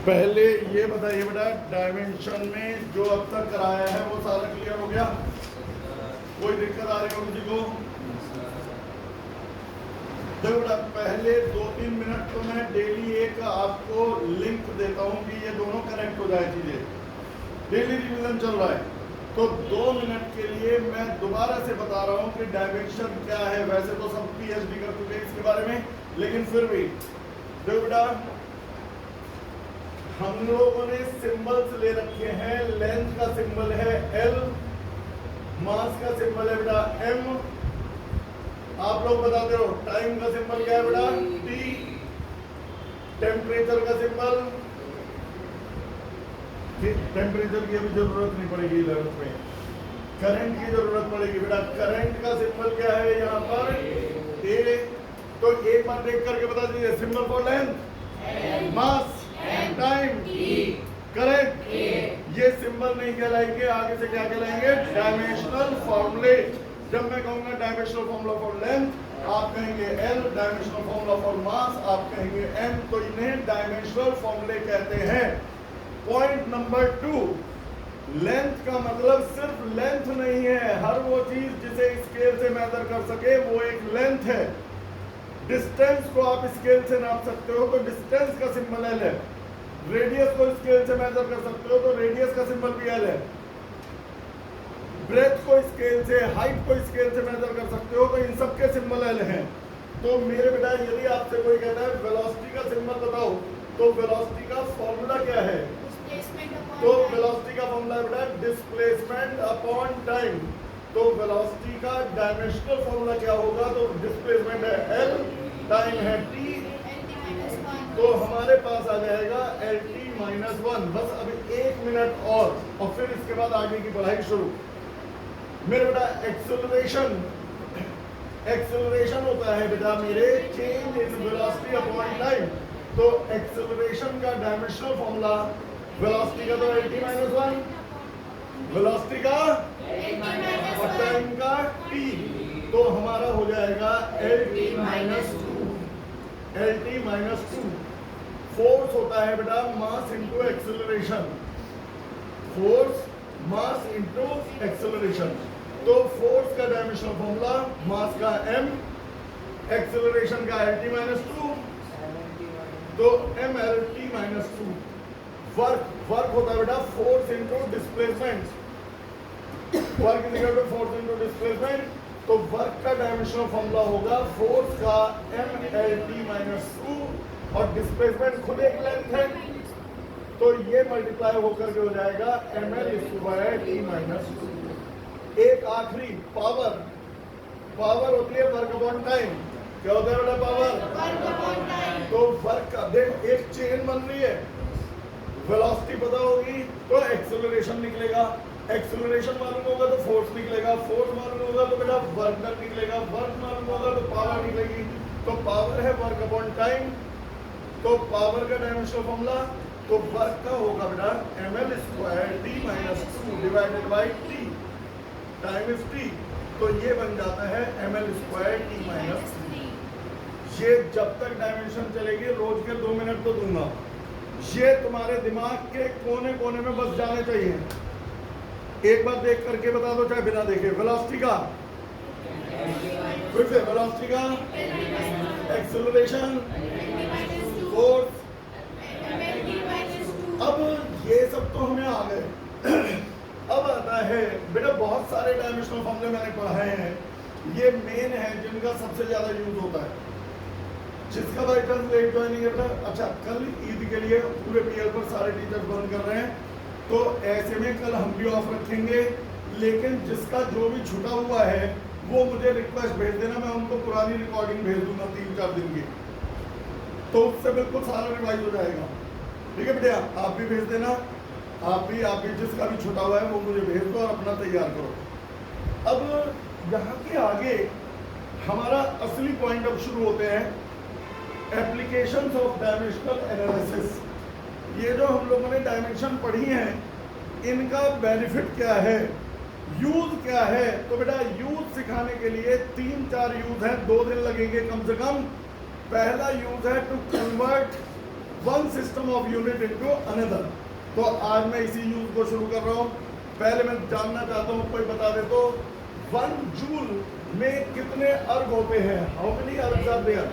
पहले ये बताइए बेटा, डायमेंशन में जो अब तक कराया है वो सारा क्लियर हो गया? कोई दिक्कत आ रही हो किसी को? देखो बेटा, पहले 2-3 मिनट तो मैं डेली एक आपको लिंक देता हूँ कि ये दोनों कनेक्ट हो जाए चीजें। डेली रिवीजन चल रहा है तो 2 मिनट के लिए मैं दोबारा से बता रहा हूँ कि डायमेंशन क्या है। वैसे तो सब पीएचडी कर चुके हैं इसके बारे में, लेकिन फिर भी देखो बेटा, हम लोगों ने सिंबल्स ले रखे हैं। लेंथ का सिंबल है L, मास का सिंबल है बेटा M। आप लोग बताते रहो, टाइम का सिंबल क्या है बेटा? T। टेम्परेचर का सिंबल, टेम्परेचर की अभी जरूरत नहीं पड़ेगी 11th में, करंट की जरूरत पड़ेगी बेटा। करंट का सिंबल क्या है यहाँ पर? A। तो एक बार देख करके बता दीजिए, symbol for length, mass, time, correct. ये सिंबल नहीं कहलाएंगे, आगे से क्या कहलाएंगे? डायमेंशनल फॉर्मूले। जब मैं कहूंगा डायमेंशनल फॉर्मूला फॉर लेंथ, आप कहेंगे L, dimensional formula for mass आप कहेंगे M। तो इन्हें डायमेंशनल फॉर्मूले कहते हैं। पॉइंट नंबर 2, लेंथ का मतलब सिर्फ लेंथ नहीं है। हर वो चीज जिसे स्केल से मेजर कर सके वो एक लेंथ है। डिस्टेंस को आप स्केल से नाप सकते हो तो डिस्टेंस का सिंबल L है। रेडियस को स्केल से मेजर कर सकते हो तो रेडियस का सिंबल भी L है। ब्रेथ को स्केल से, हाइट को स्केल से मेजर कर सकते हो तो इन सब के सिंबल L हैं। तो मेरे बेटा, यदि आपसे कोई कहता है वेलोसिटी का सिंबल बताओ, तो वेलोसिटी का फॉर्मूला क्या है? तो वेलोसिटी का फॉर्मूला है बेटा डिस्प्लेसमेंट अपॉन टाइम। तो वेलोसिटी का डायमेंशनल फॉर्मूला क्या होगा? तो डिस्प्लेसमेंट है L, टाइम है T, तो हमारे पास आ जाएगा LT-1। बस अभी 1 मिनट और फिर इसके बाद आगे की पढ़ाई शुरू। मेरे बेटा, एक्सेलरेशन होता है बेटा मेरे change in velocity upon time. तो एक्सेलरेशन का डायमेंशनल फॉर्मूला वेलोसिटी का तो LT-1, वेलोसिटी का और टाइम का T, तो हमारा हो जाएगा LT-2। LT-2 फोर्स होता है बेटा mass into acceleration, force mass into acceleration. तो फोर्स का डायमेंशनल फॉर्मूला मास का M, एक्सेलरेशन का LT-2, तो MLT-2। वर्क होता है बेटा force into displacement, work is equal to force into displacement. तो वर्क का डायमेंशनल फॉर्मूला होगा फोर्स का MLT-2 और डिस्प्लेसमेंट खुद एक लेंथ है तो ये मल्टीप्लाई होकर के हो जाएगा ML²T-2। एक आखिरी पावर, पावर होती है वर्क अपॉन टाइम। क्या होता है बेटा? पावर। तो वर्क का देख, एक चेन बन रही है, वेलोसिटी पता होगी तो एक्सेलरेशन निकलेगा, एक्सेलरेशन मालूम होगा तो फोर्स निकलेगा, फोर्स मालूम होगा तो बेटा वर्क डन निकलेगा, वर्क मालूम होगा तो पावर निकलेगी। तो पावर है वर्क अपॉन टाइम, तो पावर का डायमेंशनल फॉर्मूला तो वर्क का होगा बेटा ML²T-2 divided by T, time is T। तो ये बन जाता है ML²T-3। ये जब तक डायमेंशन चलेगी रोज के 2 मिनट तो दूंगा। ये तुम्हारे दिमाग के कोने कोने में बस जाने चाहिए। एक बार देख करके बता दो चाहे बिना देखे। वेलोसिटी का, फिर से वेलोसिटी का, एक्सेलरेशन, फोर्स। अब ये सब तो हमें आ गए। अब आता है बेटा, बहुत सारे डायमेंशनल फॉर्मूले मैंने पढ़ाए हैं, ये मेन है जिनका सबसे ज्यादा यूज होता है। जिसका बाई चांस लेट ज्वाइनिंग है बेटा, अच्छा कल ईद के लिए पूरे पीएल पर सारे टीचर्स बंद कर रहे हैं तो ऐसे में कल हम भी ऑफ रखेंगे। लेकिन जिसका जो भी छुटा हुआ है वो मुझे रिक्वेस्ट भेज देना, मैं उनको पुरानी रिकॉर्डिंग भेज दूंगा 3-4 दिन की, तो उससे बिल्कुल सारा रिवाइज हो जाएगा। ठीक है बेटा, आप भी भेज देना, आप भी जिसका भी छुटा हुआ है वो मुझे भेज दो और अपना तैयार करो। अब यहाँ के आगे हमारा असली पॉइंट अब शुरू होते हैं, एप्लीकेशंस ऑफ डायमेंशनल एनालिसिस। ये जो हम लोगों ने डायमेंशन पढ़ी हैं, इनका बेनिफिट क्या है, यूज क्या है? तो बेटा यूज सिखाने के लिए 3-4 यूज हैं, 2 दिन लगेंगे कम से कम। पहला यूज है to convert one system of unit into another. तो आज मैं इसी यूज को शुरू कर रहा हूं। पहले मैं जानना चाहता हूं, कोई बता दे तो 1 जूल में कितने अर्ग होते हैं? How many ergs are there?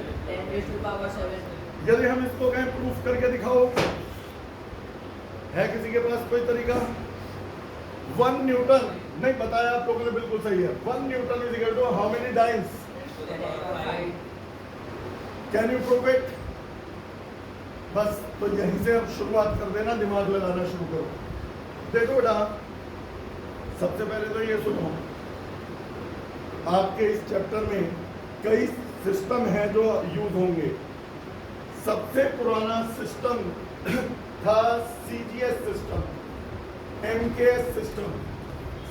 10⁻⁷। यदि हम इसको कहें प्रूफ करके दिखाओ, है किसी के पास कोई तरीका? 1 न्यूटन नहीं बताया आप लोगों ने, बिल्कुल सही है। 1 newton is equal to how many dynes? Can you prove it? बस तो यहीं से अब शुरुआत कर देना, दिमाग लगाना शुरू करो। देखो बेटा, सबसे पहले तो ये सुनो, आपके इस चैप्टर में कई सिस्टम हैं जो यूज होंगे। सबसे पुराना सिस्टम था सीजीएस सिस्टम, एमकेएस सिस्टम,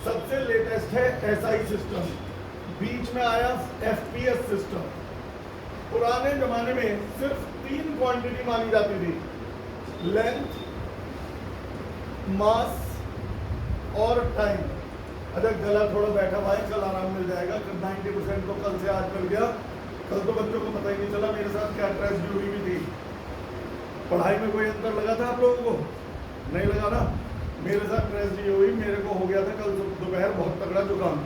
सबसे लेटेस्ट है एसआई सिस्टम, बीच में आया एफपीएस सिस्टम। पुराने जमाने में सिर्फ 3 क्वांटिटी मानी जाती थी, लेंथ, मास और टाइम। अच्छा गला थोड़ा बैठा हुआ है, कल आराम मिल जाएगा। 90% तो कल से आज मिल गया। कल तो बच्चों को पता ही नहीं चला मेरे साथ क्या ट्रेजेडी हुई भी थी। पढ़ाई में कोई अंतर लगा था आप लोगों को? नहीं लगा ना? मेरे साथ ट्रेजेडी हुई, मेरे को हो गया था कल दोपहर बहुत तगड़ा जुकाम।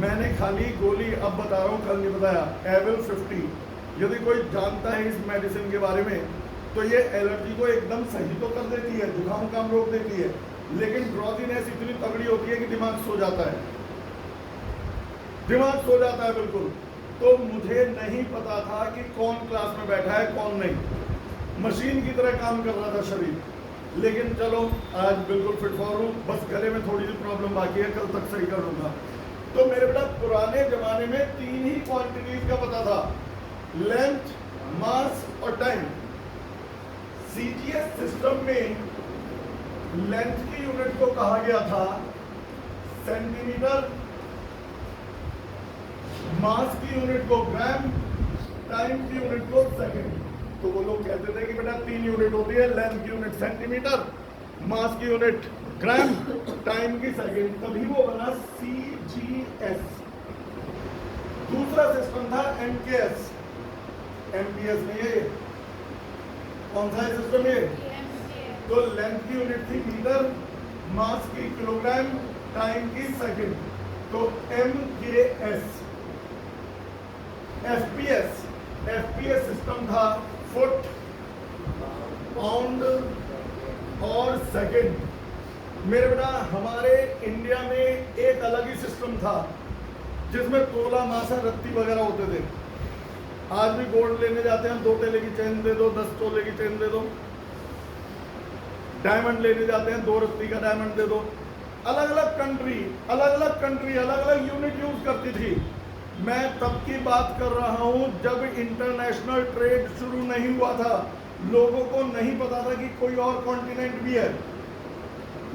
मैंने खाली गोली, अब बता रहा हूँ, कल नहीं बताया, एविल 50। यदि कोई जानता है इस मेडिसिन के बारे में तो ये एलर्जी को एकदम सही तो कर देती है, जुकाम काम रोक देती है, लेकिन ड्रॉजीनेस इतनी तगड़ी होती है कि दिमाग सो जाता है, दिमाग सो जाता है बिल्कुल। तो मुझे नहीं पता था कि कौन क्लास में बैठा है कौन नहीं, मशीन की तरह काम कर रहा था शरीर। लेकिन चलो आज बिल्कुल फिट फॉर हूँ, बस गले में थोड़ी सी प्रॉब्लम बाकी है, कल तक सही कर लूंगा। तो मेरे बेटा पुराने जमाने में 3 ही क्वांटिटीज का पता था, लेंथ, मास और टाइम। सीजीएस सिस्टम में लेंथ की यूनिट को कहा गया था सेंटीमीटर, मास की यूनिट को ग्राम, टाइम की यूनिट को सेकंड। तो वो लोग कहते थे कि बेटा 3 यूनिट होती है, लेंथ की यूनिट सेंटीमीटर, मास की यूनिट ग्राम, टाइम की सेकंड, तभी वो बना सीजीएस। दूसरा सिस्टम था एमकेएस, एमपीएस नहीं है ये। कौन सा है सिस्टम ये? तो लेंथ की यूनिट थी मीटर, मास की किलोग्राम, टाइम की सेकंड, तो एमकेएस। एफपीएस, एफपीएस सिस्टम था फुट, पाउंड और सेकंड। मेरे बेटा हमारे इंडिया में एक अलग ही सिस्टम था जिसमें तोला, मासा, रत्ती वगैरह होते थे। आज भी गोल्ड लेने जाते हैं, 2 तोले की चेन दे दो, 10 तोले की चेन दे दो। डायमंड लेने जाते हैं, 2 रत्ती का डायमंड दे दो। अलग अलग कंट्री अलग अलग यूनिट यूज करती थी। मैं तब की बात कर रहा हूं जब इंटरनेशनल ट्रेड शुरू नहीं हुआ था। लोगों को नहीं पता था कि कोई और कॉन्टिनेंट भी है,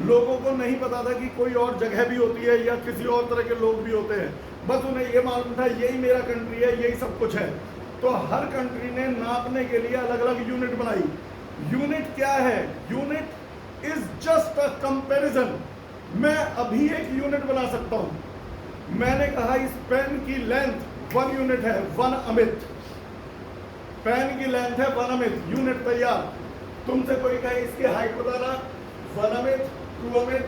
लोगों को नहीं पता था कि कोई और जगह भी होती है या किसी और तरह के लोग भी होते हैं। बस उन्हें ये मालूम था यही मेरा कंट्री है, यही सब कुछ है। तो हर कंट्री ने नापने के लिए अलग अलग यूनिट बनाई। यूनिट क्या है? Unit is just a comparison. मैं अभी एक यूनिट बना सकता हूं। मैंने कहा इस पेन की लेंथ 1 यूनिट है, 1 अमित। पेन की लेंथ है 1 अमित, यूनिट तैयार। तुमसे कोई कहे इसकी हाइट बताना, 1 अमित, 2 अमित,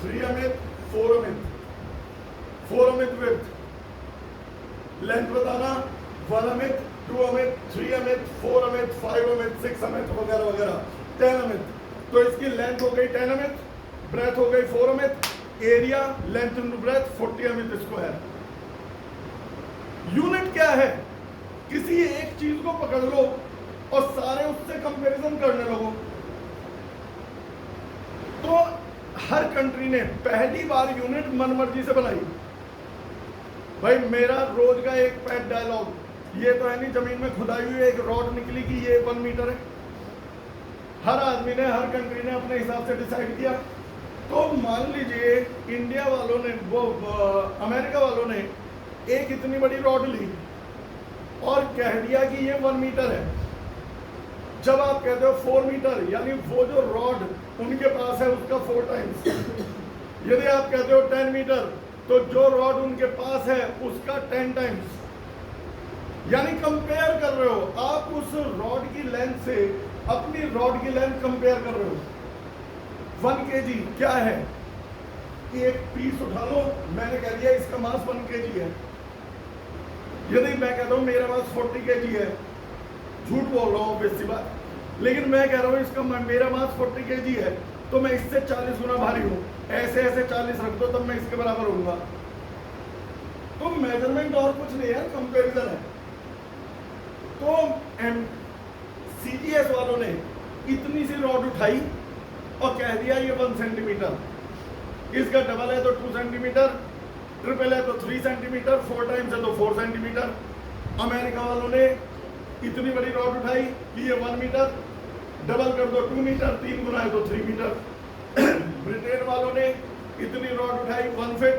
3 अमित, 4 अमित, 4 अमित विड्थ। लेंथ बताना 1 अमित, 2 अमित, 3 अमित, 4 अमित, 5 अमित, 6 अमित वगैरह वगैरह, 10 अमित। तो इसकी लेंथ हो गई 10 अमित, ब्रेथ हो गई 4 Amit, area length into breadth 40 Amit square. Unit क्या है? किसी एक चीज को पकड़ लो और सारे उससे कंपैरिजन करने लगो। तो हर कंट्री ने पहली बार यूनिट मनमर्जी से बनाई। भाई मेरा रोज का एक पैट डायलॉग, ये तो है नहीं जमीन में खुदाई हुई एक रॉड निकली कि ये 1 मीटर है। हर आदमी ने, हर कंट्री ने अपने हिसाब से डिसाइड किया। तो मान लीजिए इंडिया वालों ने, वो अमेरिका वालों ने एक इतनी बड़ी रॉड ली और कह दिया कि ये 1 मीटर है। जब आप कहते हो 4 मीटर, यानी वो जो रॉड उनके पास है उसका 4 टाइम्स। यदि आप कहते हो 10 मीटर, तो जो रॉड उनके पास है उसका 10 टाइम्स। यानी कंपेयर कर रहे हो आप उस रॉड की लेंथ से अपनी रॉड की लेंथ कंपेयर कर रहे हो। 1 kg क्या है, एक पीस उठा लो, मैंने कह दिया इसका मास 1 kg है। यदि मैं कहता हूं मेरा मास 40 kg है, झूठ बोल रहा हूं बेसिक बात, लेकिन मैं कह रहा हूं इसका मेरा मास 40 kg है, तो मैं इससे 40 गुना भारी हूं, ऐसे ऐसे 40 रख दो तब मैं इसके बराबर होऊंगा। तो मेजरमेंट और कुछ नहीं है, कंपैरिजन है। तो सीजीएस वालों ने इतनी सी रॉड उठाई और कह दिया ये 1 सेंटीमीटर, इसका डबल है तो 2 सेंटीमीटर, ट्रिपल है तो 3 सेंटीमीटर, 4 टाइम्स है तो 4 सेंटीमीटर। अमेरिका वालों ने इतनी बड़ी रॉड उठाई कि ये 1 मीटर, डबल कर दो 2 मीटर, 3 गुना है तो 3 मीटर। ब्रिटेन वालों ने इतनी रॉड उठाई 1 फीट,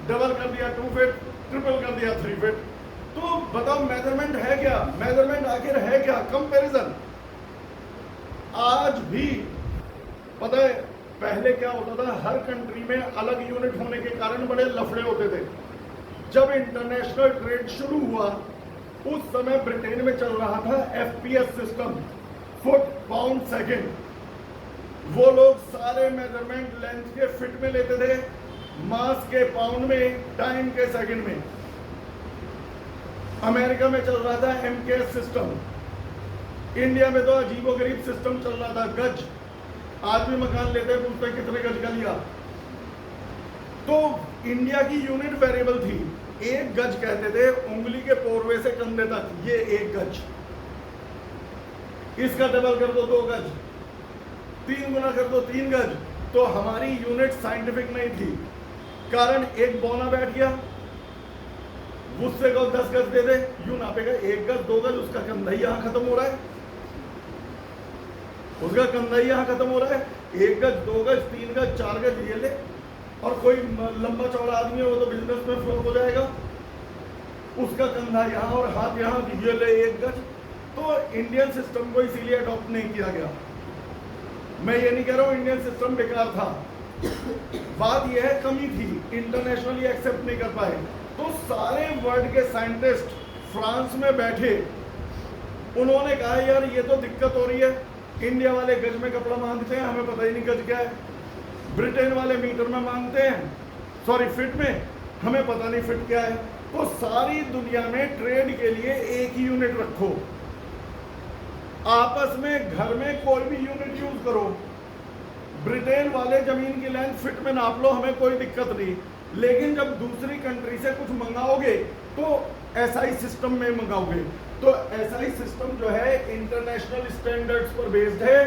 डबल कर दिया 2 फीट, ट्रिपल कर दिया 3 फीट। तो बताओ मेजरमेंट है क्या, मेजरमेंट आखिर है क्या, कंपैरिजन। आज भी पता है पहले क्या होता था, हर कंट्री में अलग यूनिट होने के कारण बड़े लफड़े होते थे। जब इंटरनेशनल ट्रेड शुरू हुआ उस समय ब्रिटेन में चल रहा था FPS system, foot pound second. वो लोग सारे मेजरमेंट लेंथ के फीट में लेते थे, मास के पाउंड में, टाइम के सेकंड में। अमेरिका में चल रहा था एमकेएस सिस्टम, इंडिया में तो अजीबोगरीब सिस्टम चल रहा था गज। आज भी मकान लेते हैं पूछते कितने गज का लिया। तो इंडिया की यूनिट वेरिएबल थी, 1 गज कहते थे उंगली के पोरवे से कंधे तक, ये 1 गज। इसका डबल कर दो 2 गज, 3 गुना कर दो 3 गज। तो हमारी यूनिट साइंटिफिक नहीं थी, कारण एक बौना बैठ गया, उससे को 10 गज दे दे, यूं नापेगा 1 गज 2 गज, उसका कंधा ही यहां खत्म हो रहा है, उसका कंधा ही यहां खत्म हो रहा है। 1 गज 2 गज 3 गज 4 गज ये ले, और कोई लंबा चौड़ा आदमी हो तो बिजनेस में फ्लोर हो जाएगा, उसका कंधा यहां और हाथ यहां, ये ले 1 गज। तो इंडियन सिस्टम को इसीलिए अडॉप्ट नहीं किया गया। मैं ये नहीं कह रहा हूं इंडियन सिस्टम बेकार था, बात यह है कमी थी, इंटरनेशनली एक्सेप्ट नहीं कर पाए। तो सारे वर्ल्ड के साइंटिस्ट फ्रांस में बैठे, उन्होंने कहा यार ये तो दिक्कत हो रही है, इंडिया वाले गज में कपड़ा मांगते हैं, हमें पता ही नहीं गज क्या है, ब्रिटेन वाले मीटर में मांगते हैं, सॉरी फिट में, हमें पता नहीं फिट क्या है। तो सारी दुनिया में ट्रेड के लिए एक ही यूनिट रखो, आपस में घर में कोई भी यूनिट यूज करो। ब्रिटेन वाले जमीन की लेंथ फिट में नाप लो, हमें कोई दिक्कत नहीं, लेकिन जब दूसरी कंट्री से कुछ मंगाओगे तो एसआई सिस्टम में मंगाओगे। तो एसआई सिस्टम जो है इंटरनेशनल स्टैंडर्ड्स पर बेस्ड है,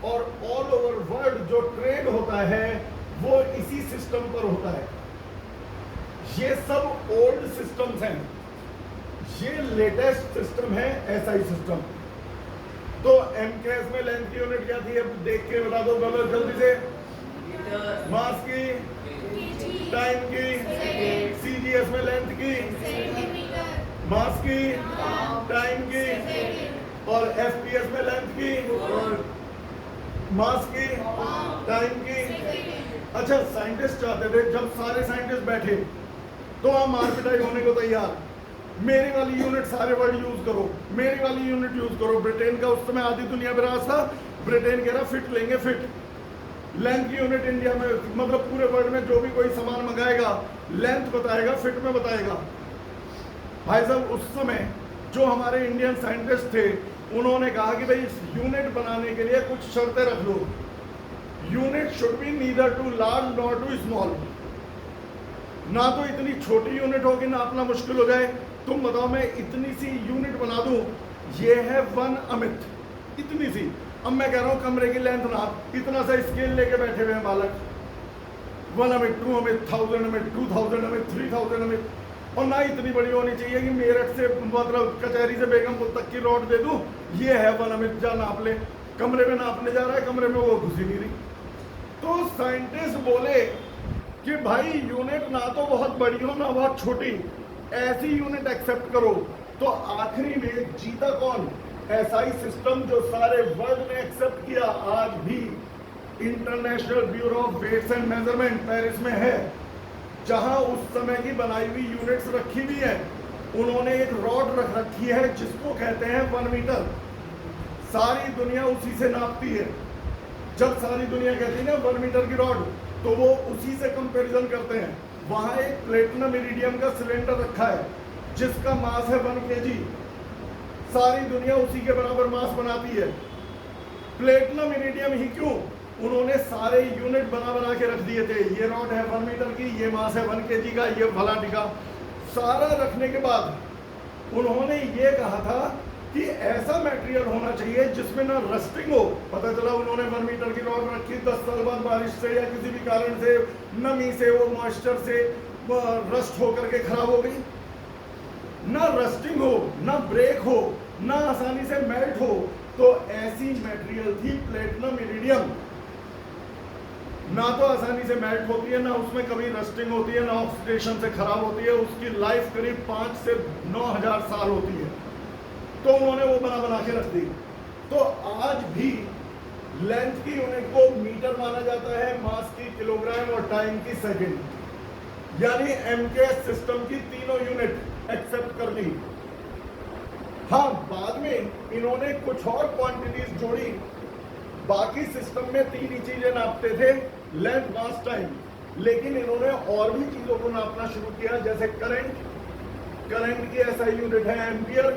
और ऑल ओवर वर्ल्ड जो ट्रेड होता है वो इसी सिस्टम पर होता है। ये सब ओल्ड सिस्टम्स हैं, ये लेटेस्ट सिस्टम है एसआई सिस्टम। तो एमकेएस में लेंथ की यूनिट क्या थी, अब देख के बता दो बोलो जल्दी से। मास की, टाइम की, सीजीएस में लेंथ की, मास की, टाइम की, और एफपीएस में लेंथ की, मास की, टाइम की। अच्छा, साइंटिस्ट चाहते थे जब सारे साइंटिस्ट बैठे तो हम मारपिटाई होने को तैयार, मेरी वाली यूनिट सारे वर्ल्ड यूज करो, मेरी वाली यूनिट यूज करो। ब्रिटेन का उस समय आधी दुनिया में राज था, ब्रिटेन कह रहा फिट लेंगे, फिट लेंथ की यूनिट इंडिया में, मतलब पूरे वर्ल्ड में जो भी कोई सामान मंगाएगा लेंथ बताएगा, फिट में बताएगा। भाई साहब उस समय जो हमारे इंडियन साइंटिस्ट थे उन्होंने कहा कि भाई इस यूनिट बनाने के लिए कुछ शर्तें रख लो। Unit should be neither too large nor too small, ना तो इतनी छोटी यूनिट होगी ना अपना मुश्किल हो जाए। तुम बताओ मैं इतनी सी यूनिट बना दूं, ये है 1 अमित, इतनी सी। अब मैं कह रहा हूं कमरे की लेंथ नाप, इतना सा स्केल लेके बैठे हुए हैं बालक, 1 अमित, 2 अमित, 1000 अमित, 2000 अमित, 3000 अमित। और ना इतनी बड़ी होनी चाहिए कि मेरठ से मतलब कचहरी से बेगमपुर तक की रोड दे दूं, ये है 1 अमित, जा नाप ले। कमरे में नापने जा रहा है, कमरे में वो घुसी नहीं रही। तो साइंटिस्ट बोले कि भाई यूनिट ना तो बहुत बड़ी हो ना बहुत छोटी, ऐसी यूनिट एक्सेप्ट करो। तो आखिरी में जीता कौन, एसआई सिस्टम, जो सारे वर्ल्ड ने एक्सेप्ट किया। आज भी international bureau of weights and measurement Paris में है, जहां उस समय की बनाई हुई यूनिट्स रखी हुई है। उन्होंने एक रॉड रख रखी है जिसको कहते हैं 1 मीटर। सारी दुनिया उसी से नापती है। जब सारी दुनिया कहती है ना 1 मीटर की रॉड, तो वो उसी से कंपैरिजन करते हैं। वहां एक प्लेटिनम इरिडियम का सिलेंडर रखा है जिसका मास है 1 kg। सारी दुनिया उसी के बराबर मास बनाती है। प्लेटिनम इरिडियम ही क्यों, उन्होंने सारे यूनिट बना के रख दिए थे। ये रॉड है 1 मीटर की, ये मास है 1 kg का, ये भला टिका। सारा रखने के बाद उन्होंने ये कहा था कि ऐसा मटेरियल होना चाहिए जिसमें ना रस्टिंग हो। पता चला उन्होंने 1 मीटर की रॉड रखी, 10 साल बाद बारिश से या किसी भी कारण से, नमी से, वो मॉइस्चर से रस्ट होकर के खराब हो गई। ना रस्टिंग हो, ना ब्रेक हो, ना आसानी से मेल्ट हो। तो ऐसी मटेरियल थी प्लेटिनम इरिडियम। ना तो आसानी से मेल्ट होती है, ना उसमें कभी रस्टिंग होती है, ना ऑक्सीडेशन से खराब होती है। उसकी लाइफ करीब 5 से 9,000 साल होती है। तो उन्होंने वो बना के रख दी। तो आज भी लेंथ की यूनिट को मीटर माना जाता है, मास की किलोग्राम और टाइम की सेकंड। यानी एमकेएस सिस्टम की तीनों यूनिट एक्सेप्ट कर ली। हाँ, बाद में इन्होंने कुछ और क्वांटिटीज जोड़ी। बाकी सिस्टम में 3 ही चीजें नापते थे, लेंथ, मास, टाइम। लेकिन इन्होंने और भी चीजों को नापना शुरू किया, जैसे करंट की एसआई यूनिट है एम्पियर।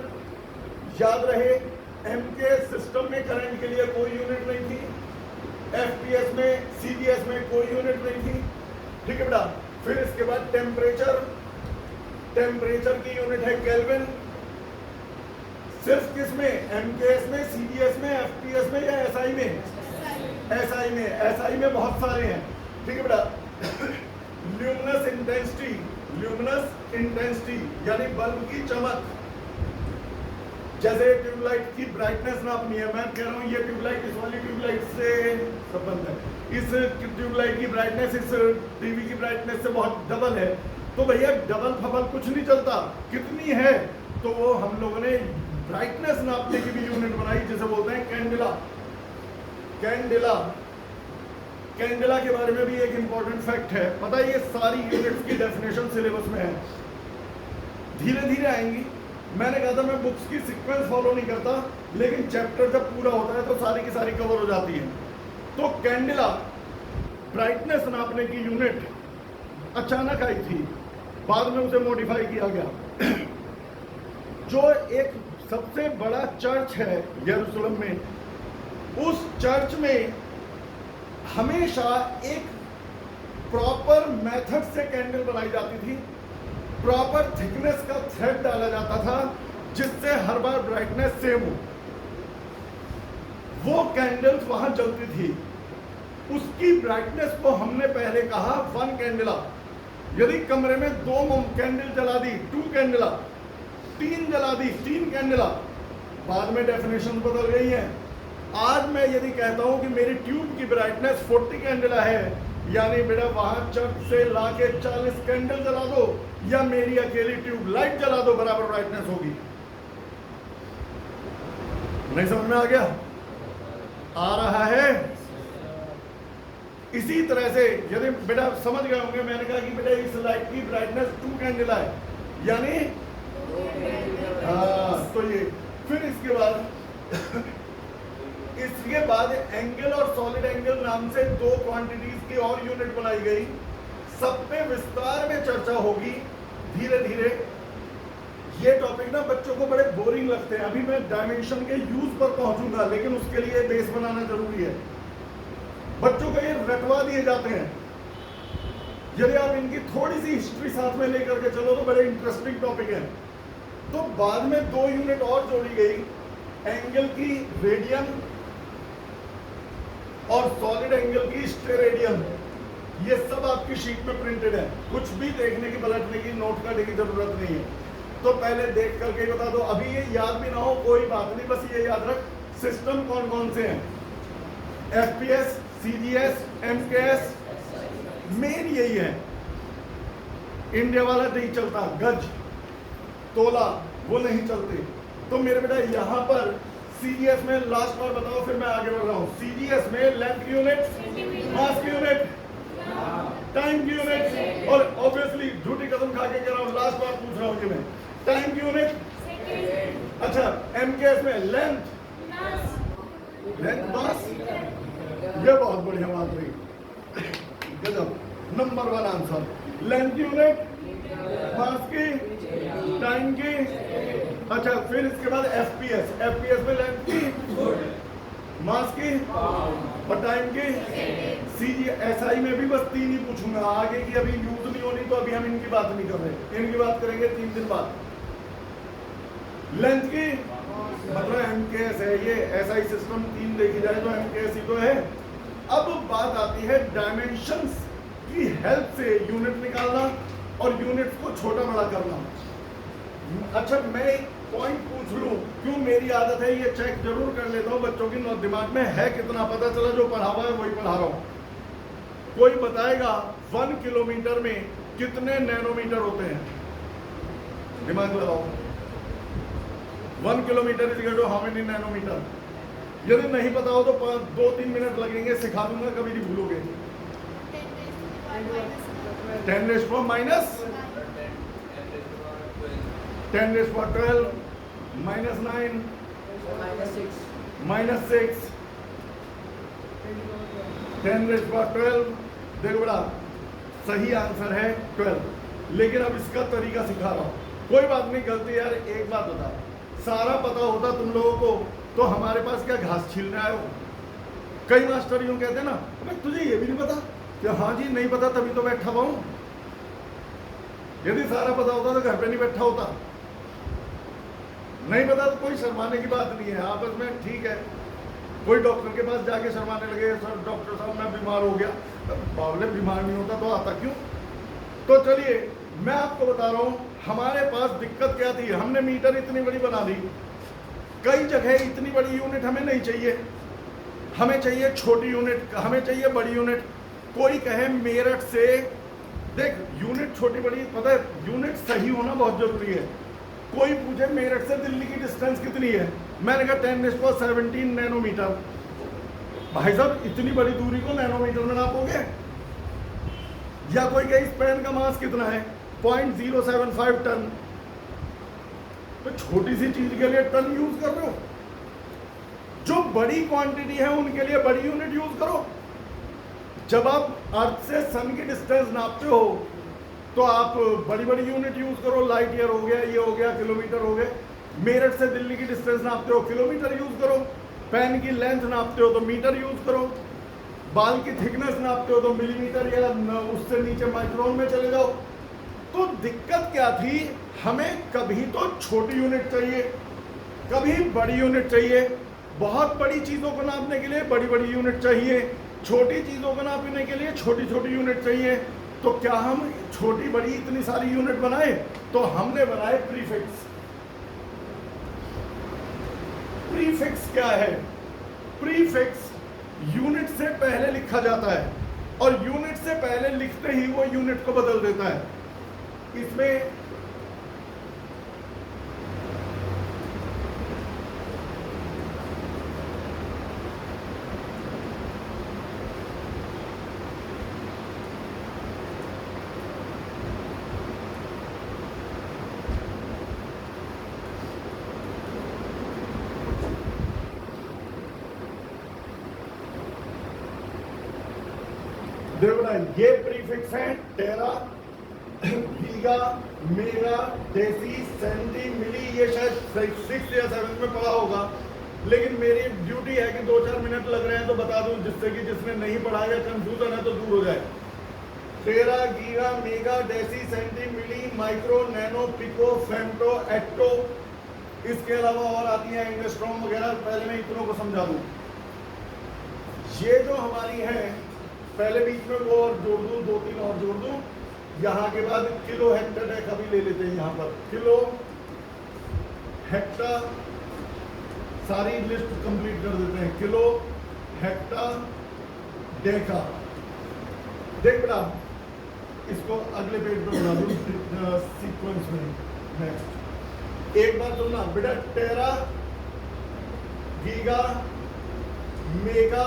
याद रहे, एमकेएस सिस्टम में करंट के लिए कोई यूनिट नहीं थी। एफपीएस में, सीबीएस में कोई यूनिट नहीं थी। ठीक है बेटा। फिर इसके बाद टेम्परेचर की यूनिट है केल्विन। सिर्फ किस में, एमकेएस में, सीबीएस में, एफपीएस में या एसआई में? एसआई में बहुत सारे हैं। ठीक है बेटा। ल्यूमिनस इंटेंसिटी यानी बल्ब की चमक। जैसे ट्यूबलाइट की ब्राइटनेस नापनी है, मैं कह रहा हूँ ये ट्यूबलाइट इस वाली ट्यूबलाइट से संबंध है। इस ट्यूबलाइट की ब्राइटनेस इस टीवी की ब्राइटनेस से बहुत डबल है। तो भैया डबल फबल कुछ नहीं चलता, कितनी है? तो वो हम लोगों ने ब्राइटनेस नापने की भी यूनिट बनाई, जिसे बोलते हैं कैंडेला के बारे में भी एक इंपॉर्टेंट फैक्ट है। पता है, ये सारी यूनिट्स की डेफिनेशन सिलेबस में है, धीरे धीरे आएंगी। मैंने कहा था मैं बुक्स की सीक्वेंस फॉलो नहीं करता, लेकिन चैप्टर जब पूरा होता है तो सारी की सारी कवर हो जाती है। तो कैंडेला ब्राइटनेस नापने की यूनिट अचानक आई थी, बाद में उसे मॉडिफाई किया गया। जो एक सबसे बड़ा चर्च है यरूशलेम में, उस चर्च में हमेशा एक प्रॉपर मेथड से कैंडल बनाई जाती थी। प्रॉपर थिकनेस का थ्रेड डाला जाता था, जिससे हर बार ब्राइटनेस सेम हो। वो कैंडल्स वहां जलती थी। उसकी ब्राइटनेस को हमने पहले कहा 1 कैंडेला। यदि कमरे में 2 कैंडल जला दी, 2 कैंडेला। 3 जला दी, 3 कैंडेला। बाद में डेफिनेशन बदल गई है। आज मैं यदि कहता हूं कि मेरी ट्यूब की ब्राइटनेस 40 कैंडेला है, यानी बेटा वहां चर्च से लाके 40 कैंडल जला दो या मेरी अकेली ट्यूब लाइट जला दो, बराबर ब्राइटनेस होगी। नहीं समझ में आ गया? आ रहा है? इसी तरह से यदि बेटा समझ गए होंगे, मैंने कहा कि बेटा इस लाइट की ब्राइटनेस 2 कैंडेला है, यानी तो ये। फिर इसके बाद एंगल और सॉलिड एंगल नाम से 2 क्वांटिटीज की और यूनिट बनाई गई। सब पे विस्तार में चर्चा होगी धीरे धीरे। ये टॉपिक ना बच्चों को बड़े बोरिंग लगते हैं। अभी मैं डायमेंशन के यूज पर पहुंचूंगा, लेकिन उसके लिए बेस बनाना जरूरी है। बच्चों को ये रटवा दिए जाते हैं। यदि आप इनकी थोड़ी सी हिस्ट्री साथ में लेकर के चलो तो बड़े इंटरेस्टिंग टॉपिक है। तो बाद में 2 यूनिट और जोड़ी गई, एंगल की रेडियन और सॉलिड एंगल की स्टेरेडियन। ये सब आपकी शीट में प्रिंटेड है, कुछ भी देखने की, पलटने की, नोट करने की जरूरत नहीं है। तो पहले देख करके बता दो। अभी ये याद भी ना हो कोई बात नहीं, बस ये याद रख सिस्टम कौन कौन से हैं। एफपीएस, सीजीएस, एमकेएस, मेन यही है। इंडिया वाला नहीं चलता, गज, तोला वो नहीं चलते। तो मेरे बेटा यहाँ पर सीजीएस में लास्ट बार बताओ, फिर मैं आगे बढ़ रहा हूँ। सीजीएस में लेंथ की यूनिट, मास की यूनिट, टाइम की यूनिट, और ऑब्वियसली झूठी कसम खा के कह रहा हूँ, लास्ट बार पूछ रहा हूँ कि मैं टाइम की यूनिट। अच्छा, एमकेएस में लेंथ, लेंथ मास, ये बहुत बढ़िया बात रही, गजब। नंबर 1 आंसर, लेंथ यूनिट, मास की, टाइम की। अच्छा, फिर इसके बाद एफपीएस, एफपीएस में लेंथ की, मास की और टाइम की। सी एसआई में भी बस 3 ही पूछूंगा, आगे की अभी यूज नहीं होनी, तो अभी हम इनकी बात नहीं कर रहे, इनकी बात करेंगे 3 दिन बाद। लेंथ की मतलब एमकेएस है, ये एसआई सिस्टम 3 देखी जाए तो एमकेएस ही तो है। अब बात आती है डायमेंशंस की हेल्प से यूनिट निकालना और यूनिट को छोटा बड़ा करना। अच्छा, मैं एक पॉइंट पूछ लूं, क्यों मेरी आदत है ये चेक जरूर कर लेता हूं बच्चों की दिमाग में है कितना, पता चला जो पढ़ा हुआ है वही पढ़ा रहा हूं। कोई बताएगा 1 किलोमीटर में कितने नैनोमीटर होते हैं? दिमाग लगाओ। 1 kilometre is equal to how many nanometre? यदि नहीं पता हो तो 2-3 मिनट लगेंगे, सिखा दूंगा, कभी नहीं भूलोगे। 10 rays power minus 10 rays power 12 minus 9 minus 6 10 rays power 12। देखो बड़ा सही आंसर है 12, लेकिन अब इसका तरीका सिखा रहा हूं। कोई बात नहीं, गलती यार। एक बात बता, सारा पता होता तुम लोगों को तो हमारे पास क्या घास छील रहे हो? कई मास्टर यूं कहते हैं ना, मैं तुझे ये भी नहीं पता कि हाँ जी नहीं पता तभी तो बैठा हुआ हूं। यदि सारा पता होता तो घर पे नहीं बैठा होता। नहीं पता तो कोई शर्माने की बात नहीं है, आपस में ठीक है। कोई डॉक्टर के पास जाके शर्माने लगे, सर डॉक्टर साहब मैं बीमार हो गया, बावले बीमार नहीं होता तो आता क्यों? तो चलिए मैं आपको बता रहा हूं हमारे पास दिक्कत क्या थी। हमने मीटर इतनी बड़ी बना दी, कई जगह इतनी बड़ी यूनिट हमें नहीं चाहिए, हमें चाहिए छोटी यूनिट, हमें चाहिए बड़ी यूनिट। कोई कहे मेरठ से, देख यूनिट छोटी बड़ी, पता है यूनिट सही होना बहुत जरूरी है। कोई पूछे मेरठ से दिल्ली की डिस्टेंस कितनी है, मैंने कहा 10⁻17 नैनोमीटर। भाई साहब इतनी बड़ी दूरी को नैनोमीटर में नापोगे? या कोई कहे इस पेन का मास कितना है, 0.075 टन। तो छोटी सी चीज के लिए टन यूज कर रहे हो, जो बड़ी क्वांटिटी है उनके लिए बड़ी यूनिट यूज करो। जब आप अर्थ से सन की डिस्टेंस नापते हो तो आप बड़ी बड़ी यूनिट यूज करो, लाइट ईयर हो गया, ये हो गया, किलोमीटर हो गए। मेरठ से दिल्ली की डिस्टेंस नापते हो, किलोमीटर यूज करो। पेन की लेंथ नापते हो तो मीटर यूज करो। बाल की थिकनेस नापते हो तो मिलीमीटर या उससे नीचे माइक्रोन में चले जाओ। तो दिक्कत क्या थी, हमें कभी तो छोटी यूनिट चाहिए, कभी बड़ी यूनिट चाहिए। बहुत बड़ी चीजों को नापने के लिए बड़ी बड़ी यूनिट चाहिए, छोटी चीजों को नापने के लिए छोटी छोटी यूनिट चाहिए। तो क्या हम छोटी बड़ी इतनी सारी यूनिट बनाए? तो हमने बनाए प्रीफिक्स। प्रीफिक्स क्या है? प्रीफिक्स यूनिट से पहले लिखा जाता है और यूनिट से पहले लिखते ही वो यूनिट को बदल देता है। इसमें देखो ना, ये प्रीफिक्स है टेरा, गीगा, मेगा, डेसी, सेंटी, मिली। ये शायद 6th या 7th में पढ़ा होगा, लेकिन मेरी ड्यूटी है कि 2-4 मिनट लग रहे हैं तो बता दूं, जिससे कि जिसने नहीं पढ़ा या कंफ्यूजन है तो दूर हो जाए। Tera, giga, mega, deci, centi, milli, micro, nano, pico, femto, atto. इसके अलावा और आती है एंगस्ट्रॉम वगैरह। पहले मैं इतनों को समझा दूं। ये जो हमारी है, पहले बीच में वो और जोड़ दूं, 2-3 और जोड़ दूं। यहाँ के बाद किलो हेक्टर डेका भी ले लेते हैं। यहाँ पर किलो हेक्टर, सारी लिस्ट कंप्लीट कर देते हैं। Kilo hectare Deka. देख बेटा, इसको अगले पेज पे बना दूं सीक्वेंस में। नेक्स्ट एक बार सुनना बेटा, टेरा, गीगा, मेगा,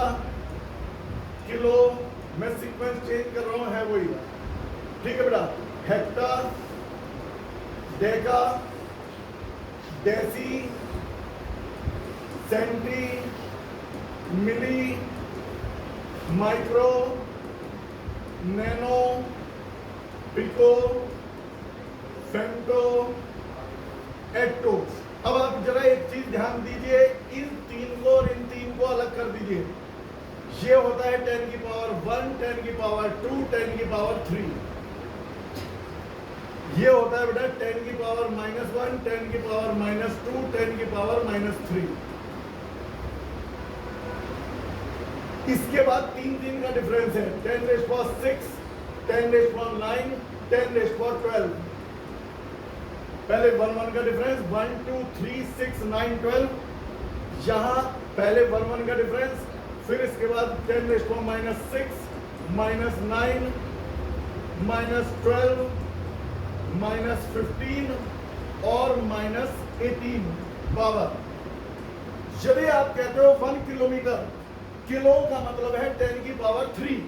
किलो, मैं सीक्वेंस चेंज कर रहा हूं, है वही, ठीक है बेटा। Hector, Deka, deci, centi, milli, micro, nano, pico, femto, एटो। अब आप जरा एक चीज ध्यान दीजिए, इन तीन को और इन तीन को अलग कर दीजिए। ये होता है 10 की पावर 1, 10 की पावर 2, 10 की पावर 3। ये होता है बेटा 10 की पावर -1, 10 की पावर -2, 10 की पावर -3। इसके बाद तीन का डिफरेंस है, 10⁻⁶, 10⁻⁹, 10⁻12। पहले 1 का डिफरेंस 1 2 3 6 9 12। यहां पहले 1 का डिफरेंस, फिर इसके बाद 10⁻⁶, -9, -12, -15 और -18 पावर। यदि आप कहते हो 1 किलोमीटर, किलो का मतलब है 10 की पावर 3,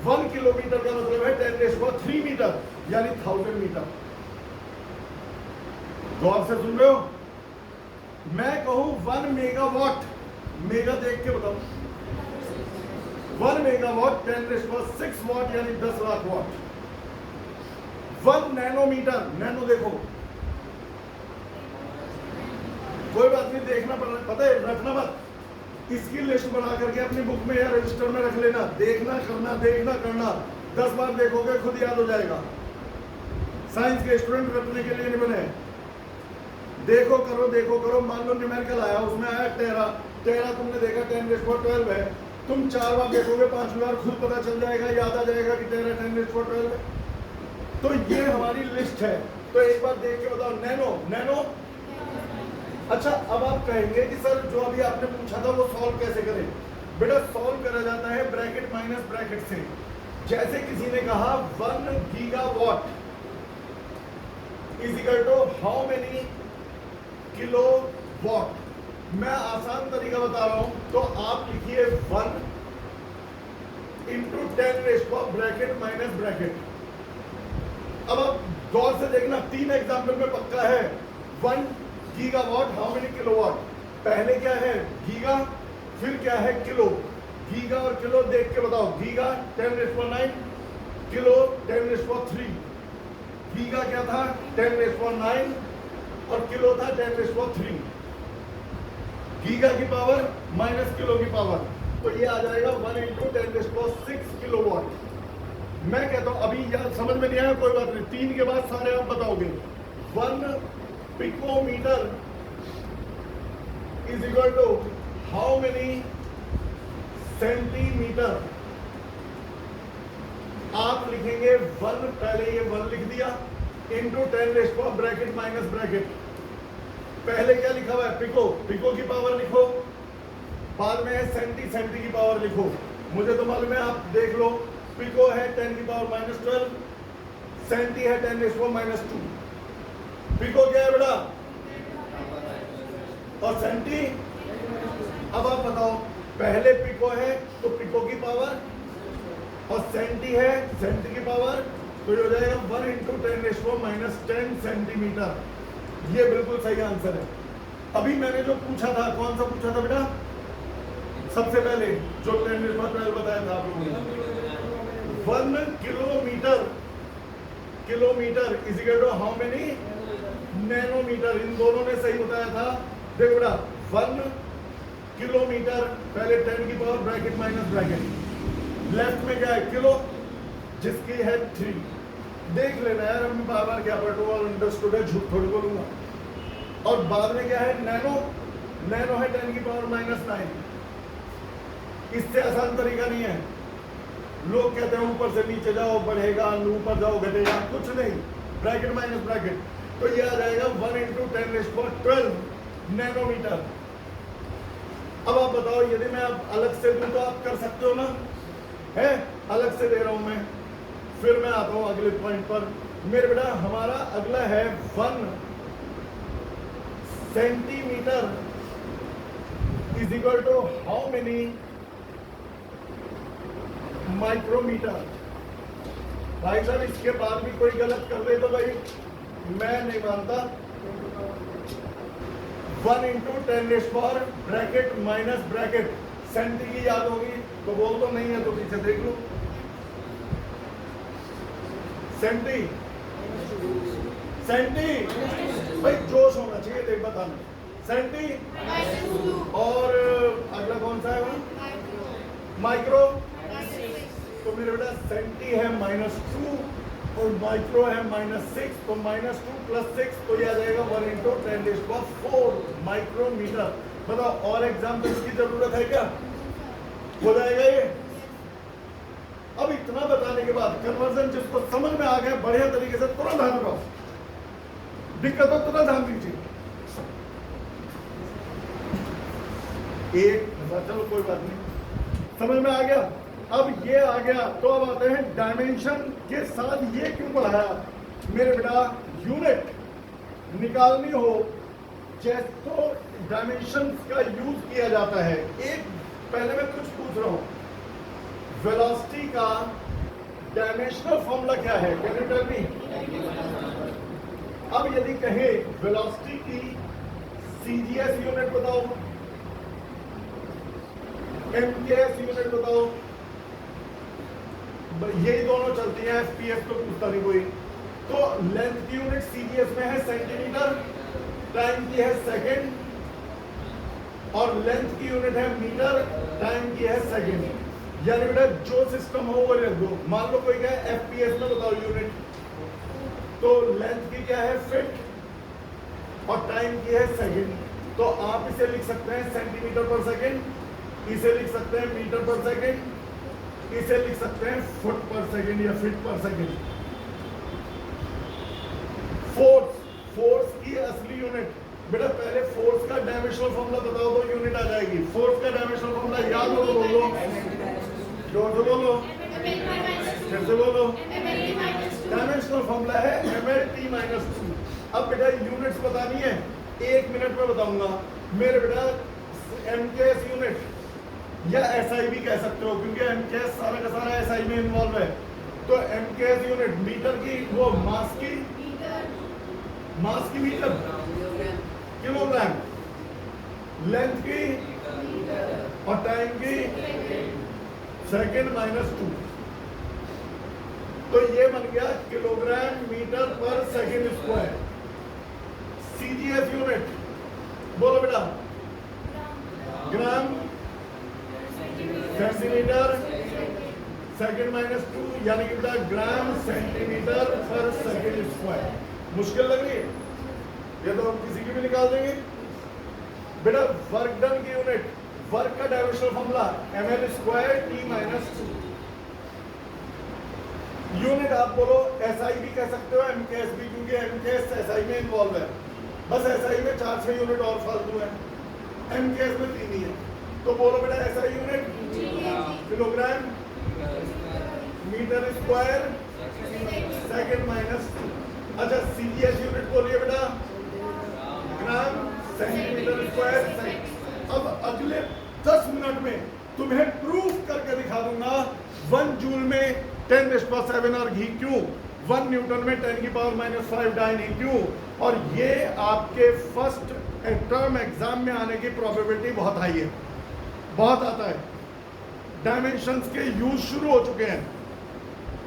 1 किलोमीटर का मतलब है 10⁻³ मीटर, यानी 1000 मीटर। गौर से सुन रहे हो? मैं कहूं 1 मेगावाट, मेगा देख के बताओ, 1 मेगावाट 10⁻⁶ वाट यानी 10 लाख वाट। 1 नैनोमीटर, नैनो देखो, कोई बात नहीं, देखना पता है, रखना मत, इसकी लिस्ट बना करके अपनी बुक में या रजिस्टर में रख लेना, देखना करना, देखना करना, 10 बार देखोगे खुद याद हो जाएगा। साइंस के स्टूडेंट रखने के लिए नहीं बने। देखो करो, मान लो न्यूमेरिकल आया, उसमें आया टेरा तुमने देखा 10⁻12 है, तुम 4 बार देखोगे, 5वीं बार खुद पता चल जाएगा, याद आ जाएगा कि टेरा 10⁻12 है। तो ये हमारी लिस्ट है। तो एक बार देख के बताओ, नैनो। अच्छा, अब आप कहेंगे कि सर जो अभी आपने पूछा था वो सॉल्व कैसे करें? बेटा सॉल्व करा जाता है ब्रैकेट माइनस ब्रैकेट से। जैसे किसी ने कहा 1 gigawatt is equal to how many kilowatt. मैं आसान तरीका बता रहा हूं, तो आप लिखिए 1 × 10⁻⁻, ब्रैकेट माइनस ब्रैकेट। अब आप गौर से देखना, 3 एग्जाम्पल में पक्का है। 1 गीगावाट हाउ मेनी किलोवाट, पहले क्या है गीगा, फिर क्या है किलो। गीगा और किलो देख के बताओ, गीगा 10⁻⁹, किलो 10⁻3। गीगा क्या था 10⁻9 और किलो था 10⁻3। गीगा की पावर माइनस किलो की पावर, तो ये आ जाएगा 1 × 10⁻6 किलोवाट। मैं कहता हूं, अभी याद समझ में नहीं आया, कोई बात नहीं, 3 के बाद सारे आप बताओगे। 1 picometre is equal to how many centimetre. आप लिखेंगे 1, पहले ये 1 लिख दिया, इंटू 10⁻, ब्रैकेट माइनस ब्रैकेट। पहले क्या लिखा हुआ है पिको की पावर लिखो, बाद में है सेंटी की पावर लिखो। मुझे तो मालूम है, आप देख लो, पिको है 10 की पावर -12, सेंटी है 10⁻⁻²। पिको क्या है बेटा और सेंटी? अब आप बताओ, पहले पिको है तो पिको की पावर, और सेंटी है सेंटी की पावर, तो ये हो जाएगा 1 × 10⁻⁻10 सेंटीमीटर। ये बिल्कुल सही आंसर है। अभी मैंने जो पूछा था, कौन सा पूछा था बेटा? सबसे पहले जो 10⁻12 बताया था आप लोगों ने, 1 kilometre is equal to how many nanometre. इन दोनों ने सही बताया था। देखो बेटा 1 किलोमीटर, पहले 10 की power bracket minus bracket, left में क्या है किलो, जिसकी है 3। देख लेना यार, मैं बार बार क्या पढ़ रहा हूँ, अंडरस्टूड है, झूठ थोड़ी बोलूंगा। और बाद में क्या है नैनो है 10 की पावर -9। इससे आसान तरीका नहीं है। लोग कहते हैं ऊपर से नीचे जाओ बढ़ेगा, ऊपर जाओ घटेगा, कुछ नहीं, ब्रैकेट माइनस ब्रैकेट। तो ये आ जाएगा 1 × 10⁻12 नैनोमीटर। अब आप बताओ, यदि मैं अब अलग से दूं तो आप कर सकते हो ना? है अलग से दे रहा हूं मैं। फिर मैं आता हूं अगले पॉइंट पर। मेरे बेटा हमारा अगला है 1 centimetre is equal to how many micrometre. भाई साहब इसके बाद भी कोई गलत कर दे तो भाई मैं नहीं मानता। 1 × 10⁻, ब्रैकेट माइनस ब्रैकेट सेंटी की याद होगी तो बोल दो, नहीं है तो पीछे देख लो। सेंटी सेंटी भाई जोश होना चाहिए, देख बताना। सेंटी और अगला कौन सा है वो? माइक्रो। तो मेरे बेटा सेंटी है -2 और माइक्रो है -6, तो -2 + 6 तो ये आ जाएगा 1 × 10⁴ माइक्रोमीटर। बताओ और एग्जाम्पल की जरूरत है क्या? हो जाएगा ये। अब इतना बताने के बाद कन्वर्जन जिसको समझ में आ गया बढ़िया तरीके से तुरंत ध्यान रखो, दिक्कत हो तुरंत ध्यान दीजिए। एक चलो कोई बात नहीं, समझ में आ गया। अब ये आ गया तो अब आते हैं डायमेंशन के साथ ये क्यों बढ़ाया मेरे बेटा? यूनिट निकालनी हो जैसे तो डायमेंशन का यूज किया जाता है। एक पहले मैं कुछ पूछ रहा हूं, वेलोसिटी का डायमेंशनल फॉर्मूला क्या है? Can you tell me? अब यदि कहे वेलोसिटी की सीजीएस यूनिट बताओ, एमकेएस यूनिट बताओ, यही दोनों चलती हैं, एफपीएस तो पूछता नहीं कोई। तो लेंथ की यूनिट सीजीएस में है सेंटीमीटर, टाइम की है सेकंड, और लेंथ की यूनिट है मीटर, टाइम की है सेकंड। यानी बेटा जो सिस्टम हो वो लिख दो। मान लो कोई क्या है एफपीएस में बताओ यूनिट, तो लेंथ की क्या है फीट और टाइम की है सेकंड। तो आप इसे लिख सकते हैं सेंटीमीटर पर सेकंड, इसे लिख सकते हैं मीटर पर सेकंड, इसे लिख सकते हैं फुट पर सेकंड या फीट पर सेकंड। फोर्स की असली यूनिट बेटा, पहले फोर्स का डायमेंशनल फॉर्मूला बताओ तो यूनिट आ जाएगी। फोर्स का डायमेंशनल फॉर्मूला याद हो तो बोलो, जोर से बोलो, फिर से बोलो। डायमेंशनल फॉर्मूला है mlt-2। अब बेटा यूनिट्स बतानी है, 1 मिनट में बताऊंगा। मेरे बेटा एमकेएस यूनिट या एसआई भी कह सकते हो, क्योंकि एमकेएस सारा का सारा एसआई में इन्वॉल्व है। तो एमकेएस यूनिट मीटर की, वो मास की मीटर, किलोग्राम, लेंथ की और टाइम की सेकंड -2। तो ये बन गया किलोग्राम मीटर पर सेकंड स्क्वायर। सीजीएस यूनिट बोलो बेटा, ग्राम सेंटीमीटर सेकंड -2, यानी कि बेटा ग्राम सेंटीमीटर पर सेकंड स्क्वायर। मुश्किल लग रही है? ये तो हम किसी की भी निकाल देंगे। बेटा वर्क डन की यूनिट, वर्क का डायमेंशनल फॉर्मूला ml²t-2। यूनिट आप बोलो एसआई भी कह सकते हो, एमकेएस भी, क्योंकि एमकेएस एसआई में इन्वॉल्व है। बस एसआई में 4-6 यूनिट और फालतू है, एमकेएस में 3 ही है। तो बोलो बेटा SI unit kilogram metre square second -2। अच्छा सीजीएस यूनिट बोलिए बेटा, ग्राम सेंटीमीटर स्क्वायर। अब अगले 10 मिनट में तुम्हें प्रूफ करके दिखा दूंगा 1 जूल में 10⁻⁷ और घी क्यों, 1 न्यूटन में 10⁻⁵ डाइन ही क्यों। और ये आपके फर्स्ट टर्म एग्जाम में आने की प्रोबेबिलिटी बहुत हाई है, बहुत आता है। डायमेंशंस के यूज शुरू हो चुके हैं।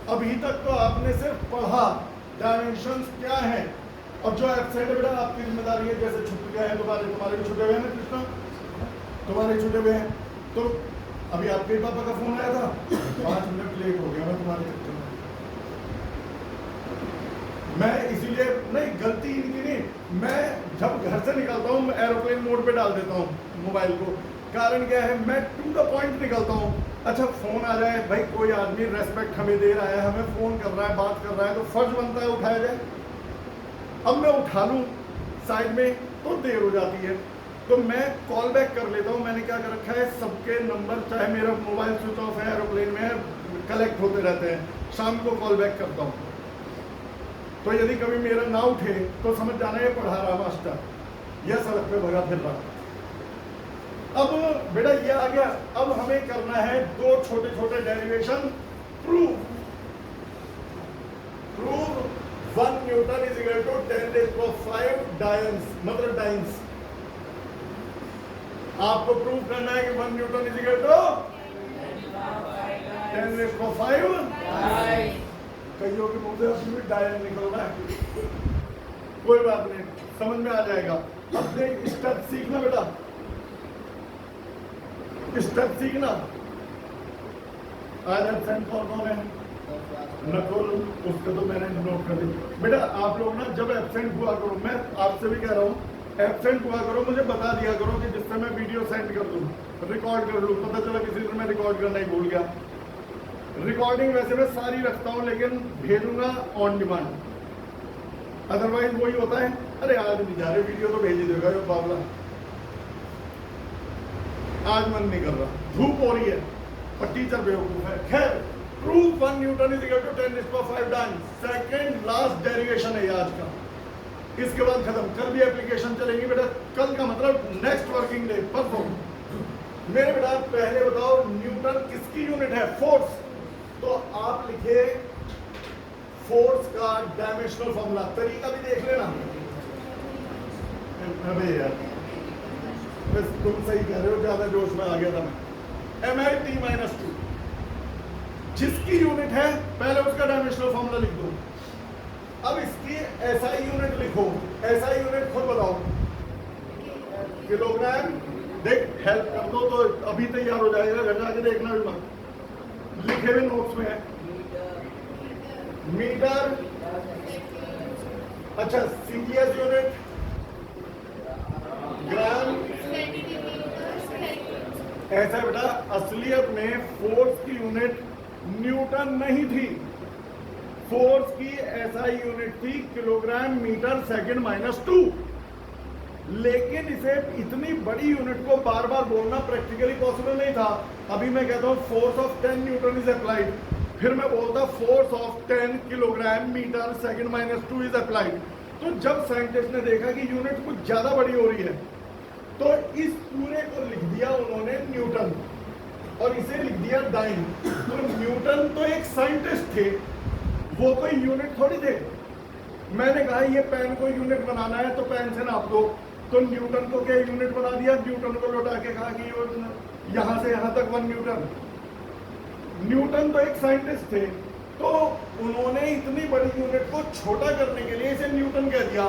अभी तक तो आपने सिर्फ पढ़ा डायमेंशंस क्या है, और जो वेबसाइट है बेटा आपकी जिम्मेदारी है। जैसे छुट्टियां हैं तुम्हारे भी छुटे हुए हैं ना कृष्णा, तुम्हारे छुटे हुए हैं। तो अभी आपके पापा का फोन आया था, 5 मिनट लेट हो गया मैं तुम्हारे चक्कर में। मैं इसीलिए नहीं, गलती इनकी नहीं, मैं जब घर से निकलता हूँ एरोप्लेन मोड पे डाल देता हूँ मोबाइल को। कारण क्या है, मैं टू द पॉइंट निकलता हूँ। अच्छा फोन आ जाए, भाई कोई आदमी रेस्पेक्ट हमें दे रहा है, हमें फोन कर रहा है, बात कर रहा है, तो फर्ज बनता है उठाया जाए। अब मैं उठा लूँ साइड में तो देर हो जाती है, तो मैं कॉल बैक कर लेता हूँ। मैंने क्या कर रखा है, सबके नंबर, चाहे मेरा मोबाइल स्विच ऑफ है, एरोप्लेन में है, कलेक्ट होते रहते हैं, शाम को कॉल बैक करता हूँ। तो यदि कभी मेरा ना उठे तो समझ जाना ये पढ़ा रहा मास्टर या सड़क पे भगा फिर रहा। अब बेटा ये आ गया, अब हमें करना है 2 छोटे छोटे derivation. Prove 1 newton is equal to 10⁵ dynes, मतलब डाइन्स। आपको प्रूव करना है कि 1 न्यूटन इज इक्वल टू 10⁵ कईयों के मुंह से अभी भी डायन निकल रहा है। कोई बात नहीं, समझ में आ जाएगा। अब देख स्टेप सीखना बेटा, स्टेप सीखना। आज एब्सेंट कौन है? नकुल, उसको तो मैंने नोट कर दी। बेटा आप लोग ना जब एब्सेंट हुआ करो, मैं आपसे भी कह रहा हूँ, एब्सेंट हुआ करो, मुझे बता दिया करो कि जिससे मैं वीडियो सेंड कर दूँ, रिकॉर्ड कर लूँ। पता चला किसी दिन मैं रिकॉर्ड करना ही भूल गया। रिकॉर्डिंग वैसे मैं सारी रखता हूँ, लेकिन भेजूंगा ऑन डिमांड। अदरवाइज वही होता है, अरे आज नहीं जा रहे, वीडियो तो भेज ही देगा ये बाबला, आज मन नहीं कर रहा, धूप हो रही है और टीचर बेवकूफ है। खैर, proof 1 newton is equal to 10⁵ dyne. Second last derivation है आज का, इसके बाद खत्म। कल भी एप्लीकेशन चलेगी बेटा, कल का मतलब नेक्स्ट वर्किंग डे, परसों। मेरे बेटा पहले बताओ न्यूटन किसकी यूनिट है? फोर्स। तो आप लिखे फोर्स का डायमेंशनल फॉर्मूला, तरीका भी देख लेना। अबे यार बस तुम सही कह रहे हो, ज्यादा जोश में आ गया था मैं। MIT-2 जिसकी यूनिट है पहले उसका डायमेंशनल फॉर्मूला लिख दो। अब इसकी SI यूनिट लिखो। SI यूनिट खुद बताओ, किलोग्राम। देख हेल्प कर दो तो अभी तैयार हो जाएगा, घर जाके देखना भी मत, लिखे हुए नोट्स में है। मीटर, अच्छा CGS यूनिट, ग्राम। ऐसा बेटा असलियत में फोर्स की यूनिट न्यूटन नहीं थी, फोर्स की SI यूनिट थी किलोग्राम मीटर सेकंड -2। लेकिन इसे इतनी बड़ी यूनिट को बार बार बोलना प्रैक्टिकली पॉसिबल नहीं था। अभी मैं कहता हूं force of 10 newton is applied, फिर मैं बोलता force of 10 kilogram metre second -2 is applied. तो जब साइंटिस्ट ने देखा कि यूनिट कुछ ज्यादा बड़ी हो रही है, तो इस पूरे को लिख दिया उन्होंने न्यूटन और इसे लिख दिया डाइन। तो न्यूटन तो एक साइंटिस्ट थे, वो कोई यूनिट थोड़ी थे। मैंने कहा ये पेन को यूनिट बनाना है तो पेन से नाप दो, तो न्यूटन को क्या यूनिट बना दिया, न्यूटन को लौटा के कहा कि यहां से यहां तक 1 न्यूटन। न्यूटन तो एक साइंटिस्ट थे, तो उन्होंने इतनी बड़ी यूनिट को छोटा करने के लिए इसे न्यूटन कह दिया।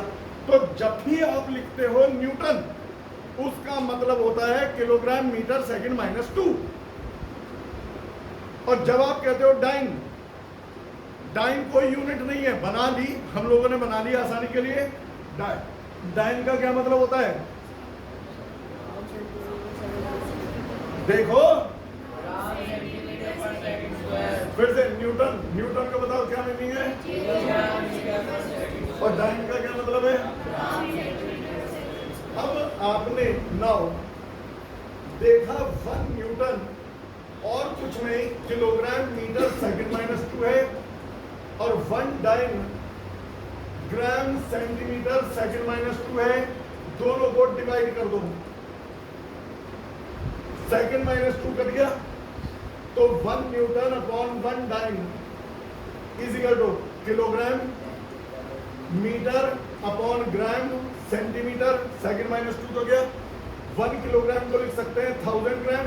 तो जब भी आप लिखते हो न्यूटन, उसका मतलब होता है किलोग्राम मीटर सेकंड -2। और जब आप कहते हो डाइन, डाइन कोई यूनिट नहीं है, बना ली हम लोगों ने, बना ली आसानी के लिए। डाइन का क्या मतलब होता है? देखो फिर से न्यूटन, न्यूटन का बताओ क्या मीनिंग है? और डाइन का क्या मतलब है? अब आपने नाउ देखा 1 न्यूटन और कुछ नहीं, किलोग्राम मीटर सेकंड -2 है, और 1 डाइन ग्राम सेंटीमीटर सेकंड -2 है। दोनों को डिवाइड कर दो, सेकंड -2 कट गया, तो 1 newton upon 1 dyne is equal to kilogram metre upon gram centimetre second -2 तो गया। 1 किलोग्राम को लिख सकते हैं 1000 ग्राम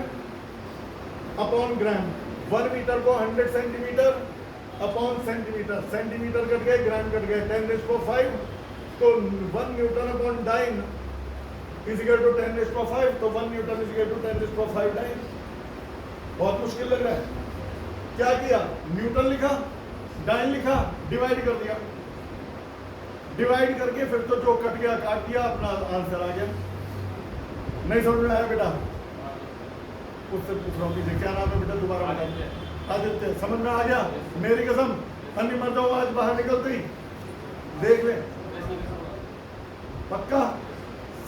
अपॉन ग्राम, 1 मीटर को 100 centimetre upon centimetre, centimetre cut गए, ग्राम कट गए, 10⁵। तो 1 newton upon dyne is equal to 10⁵, तो 1 newton is equal to 10⁵ dyne. बहुत मुश्किल लग रहा है, क्या किया? न्यूटन लिखा, डाइन लिखा, डिवाइड कर दिया, डिवाइड करके फिर तो जो कट गया काट दिया, अपना आंसर आ गया। नहीं समझ में आया बेटा? उससे पूछ रहा हूँ, क्या नाम है बेटा दोबारा बताइए? आदित्य। समझ में आ गया? मेरी कसम अन्य मर जाओ आज बाहर निकलते ही, देख ले पक्का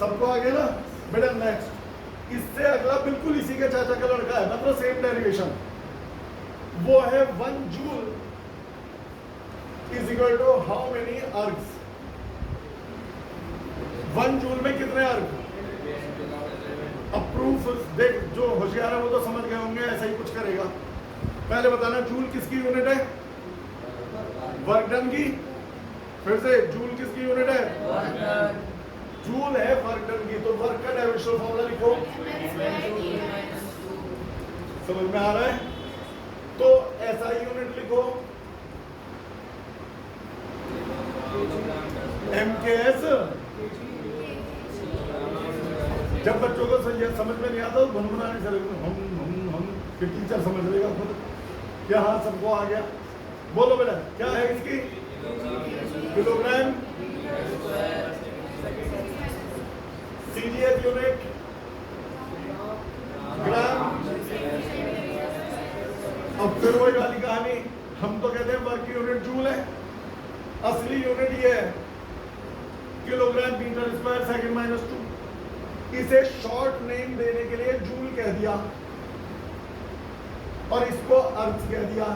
सबको आ गया ना बेटा। नेक्स्ट, इससे अगला बिल्कुल इसी के चाचा का लड़का है, मतलब सेम डेरिवेशन, वो है 1 joule is equal to how many ergs? 1 joule में कितने अर्ग? अब प्रूफ देख, जो होशियार है वो तो समझ गए होंगे, ऐसा ही कुछ करेगा। पहले बताना जूल किसकी यूनिट है? वर्क डन की। फिर से जूल किसकी यूनिट है? जूल है वर्क डन की, तो वर्क का डायमेंशनल फॉर्मूला लिखो। समझ में आ रहा है? तो ऐसा यूनिट लिखो MKS। जब बच्चों को समझ में नहीं आता तो भनभनाने से हम कि टीचर समझ लेगा खुद क्या। हाँ, सबको आ गया। बोलो बेटा, क्या है इसकी? किलोग्राम सीजीएस यूनिट ग्राम। अब फिर वही वाली कहानी, हम तो कहते हैं वर्क यूनिट जूल है, असली यूनिट ये है kilogram metre square second minus 2। इसे शॉर्ट नेम देने के लिए जूल कह दिया और इसको अर्थ कह दिया।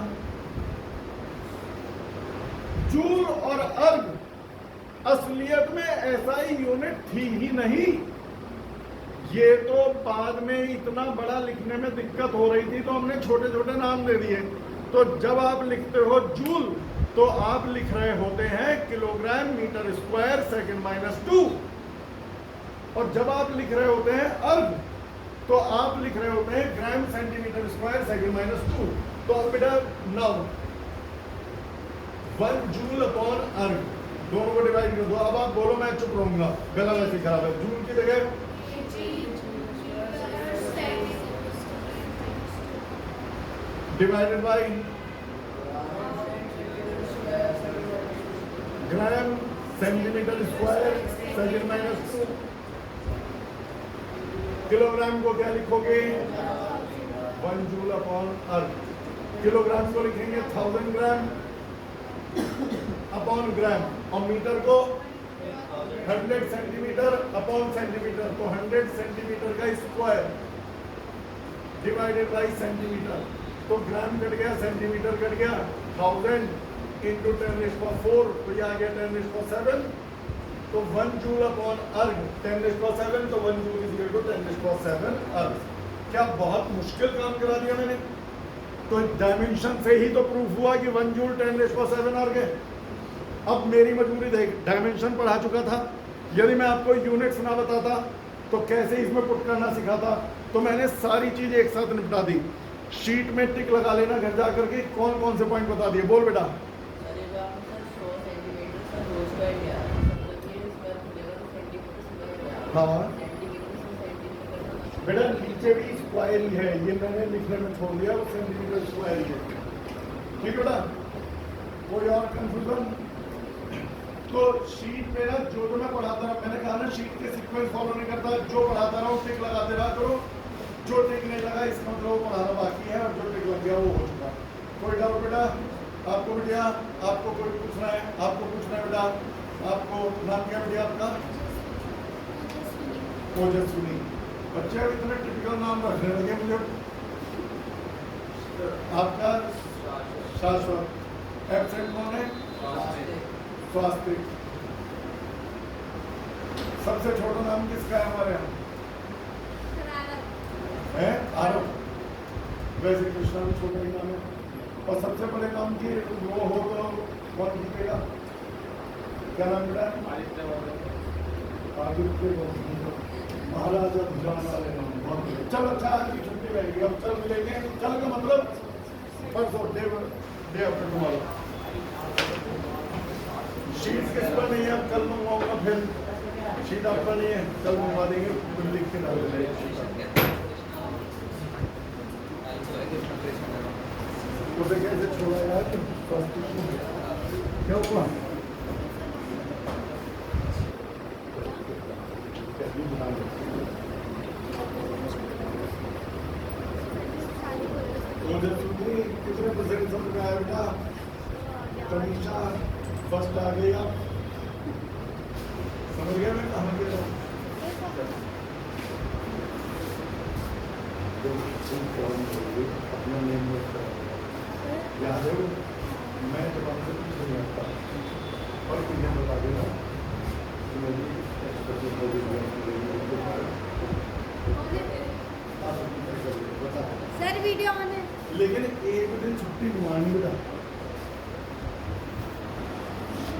जूल और अर्थ असलियत में एसआई यूनिट थी ही नहीं। ये तो बाद में इतना बड़ा लिखने में दिक्कत हो रही थी तो हमने छोटे छोटे नाम दे दिए। तो जब आप लिखते हो जूल तो आप लिख रहे होते हैं kilogram metre square second minus 2, और जब आप लिख रहे होते हैं अर्ग तो आप लिख रहे होते हैं gram centimetre square second minus 2। तो अब बेटा नाउ 1 जूल अपॉन अर्ग दोनों को डिवाइड कर दो। अब आप बोलो, मैं चुप रहूंगा, गला वैसे खराब है। जूल की जगह divided by gram centimetre square second minus 2। Kilogram को क्या लिखोगे? 1 जूल अपॉन अर्ग। किलोग्राम को लिखेंगे 1000 ग्राम अपॉन ग्राम, और मीटर को 100 सेंटीमीटर अपॉन सेंटीमीटर, तो 100 सेंटीमीटर का स्क्वायर डिवाइडेड बाई सेंटीमीटर। तो ग्राम कट गया, सेंटीमीटर कट गया, 1000 इंटू 10⁴, तो ये आ गया 10⁷। तो 1 जूल अपॉन अर्ग 10⁷, तो 1 जूल इज इक्वल टू 10⁷ अर्ग। क्या बहुत मुश्किल काम करा दिया मैंने? तो डायमेंशन से ही तो प्रूफ हुआ कि 1 जूल 10⁷ अर्ग है। अब मेरी मजबूरी देख, डायमेंशन पढ़ा चुका था, यदि मैं आपको यूनिट्स ना बताता तो कैसे इसमें पुट करना सिखाता। तो मैंने सारी चीज एक साथ निपटा दी। शीट में टिक लगा लेना घर जा करके, कौन कौन से पॉइंट बता दिए, बोल बेटा। हाँ बेटा, नीचे भी स्क्वायर ही है, ये मैंने लिखने में छोड़ दिया, वो सेंटीमीटर स्क्वायर ही है। ठीक है बेटा, कोई और कंफ्यूजन? तो शीट पे ना जो मैं पढ़ाता रहा, मैंने कहा ना शीट के सीक्वेंस फॉलो नहीं करता, जो पढ़ाता रहा टिक लगाते रहा करो। जो टिक नहीं लगा इसका मतलब वो पढ़ाना बाकी है, और जो टिक लग गया वो हो चुका। कोई डाउट बेटा? आपको बेटिया, आपको कोई पूछना है? आपको पूछना है बेटा? आपको नाम क्या बेटिया आपका? ओजस्विनी। बच्चे अब इतने टिपिकल नाम रखने लगे मुझे। आपका शाश्वत। एब्सेंट कौन है? स्वास्तिक। सबसे छोटा नाम किसका है हमारे यहाँ? है आरव। वैसे कृष्णा भी छोटा ही नाम है। और सबसे बड़े नाम की वो हो तो कौन जीतेगा? क्या नाम बेटा? आदित्य महाराजा ध्यान वाले नाम। चलो अच्छा, आज की छुट्टी रहेगी, अब चल मिलेंगे। चल का मतलब परसों डे आफ्टर टुमारो। शीट किस पर नहीं है, अब कल मंगवाऊंगा। फिर शीट आपका नहीं है, कल मंगवा देंगे, फिर लिख के डाल देंगे। उसे कैसे छोड़ा यार? क्या हुआ? कितने परसेंट समझ में आया बेटा? कनीशा फर्स्ट आ गई। आप समझ गया मैं कहाँ गया? अपना नेम याद है? मैं जब आपसे कुछ नहीं आता और कुछ बता देना सर वीडियो ऑन है, लेकिन एक दिन छुट्टी घुमानी बेटा।